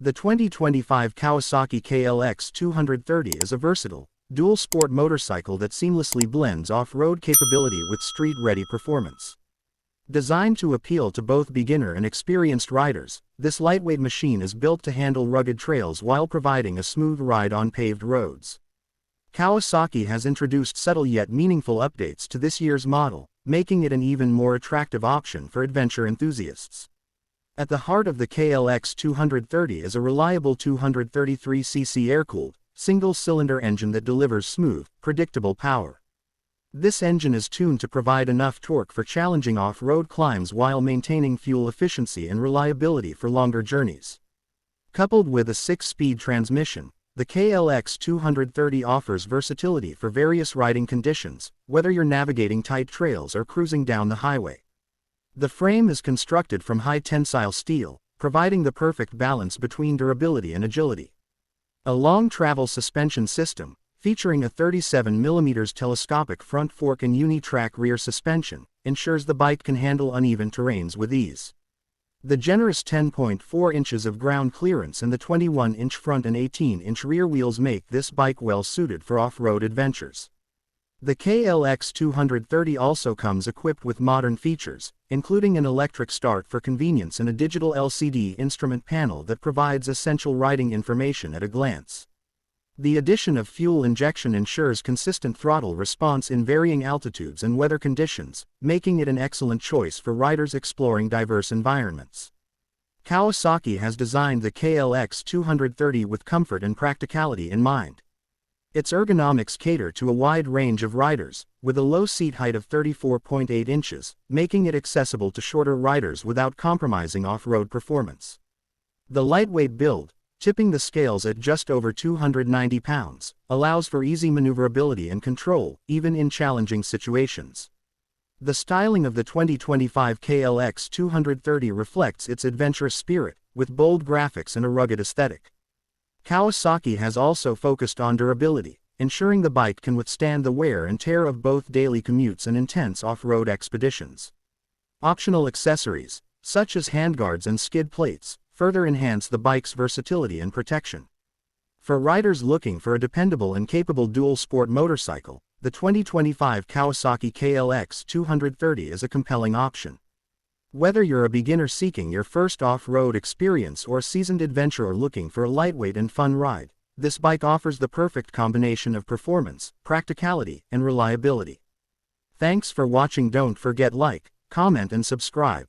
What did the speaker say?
The 2025 Kawasaki KLX 230 is a versatile, dual-sport motorcycle that seamlessly blends off-road capability with street-ready performance. Designed to appeal to both beginner and experienced riders, this lightweight machine is built to handle rugged trails while providing a smooth ride on paved roads. Kawasaki has introduced subtle yet meaningful updates to this year's model, making it an even more attractive option for adventure enthusiasts. At the heart of the KLX 230 is a reliable 233cc air-cooled, single-cylinder engine that delivers smooth, predictable power. This engine is tuned to provide enough torque for challenging off-road climbs while maintaining fuel efficiency and reliability for longer journeys. Coupled with a 6-speed transmission, the KLX 230 offers versatility for various riding conditions, whether you're navigating tight trails or cruising down the highway. The frame is constructed from high-tensile steel, providing the perfect balance between durability and agility. A long-travel suspension system, featuring a 37mm telescopic front fork and uni-track rear suspension, ensures the bike can handle uneven terrains with ease. The generous 10.4 inches of ground clearance and the 21-inch front and 18-inch rear wheels make this bike well suited for off-road adventures. The KLX 230 also comes equipped with modern features, including an electric start for convenience and a digital LCD instrument panel that provides essential riding information at a glance. The addition of fuel injection ensures consistent throttle response in varying altitudes and weather conditions, making it an excellent choice for riders exploring diverse environments. Kawasaki has designed the KLX 230 with comfort and practicality in mind. Its ergonomics cater to a wide range of riders, with a low seat height of 34.8 inches, making it accessible to shorter riders without compromising off-road performance. The lightweight build, tipping the scales at just over 290 pounds, allows for easy maneuverability and control, even in challenging situations. The styling of the 2025 KLX 230 reflects its adventurous spirit, with bold graphics and a rugged aesthetic. Kawasaki has also focused on durability, ensuring the bike can withstand the wear and tear of both daily commutes and intense off-road expeditions. Optional accessories, such as handguards and skid plates, further enhance the bike's versatility and protection. For riders looking for a dependable and capable dual-sport motorcycle, the 2025 Kawasaki KLX 230 is a compelling option. Whether you're a beginner seeking your first off-road experience or a seasoned adventurer looking for a lightweight and fun ride, this bike offers the perfect combination of performance, practicality, and reliability. Thanks for watching. Don't forget like, comment and subscribe.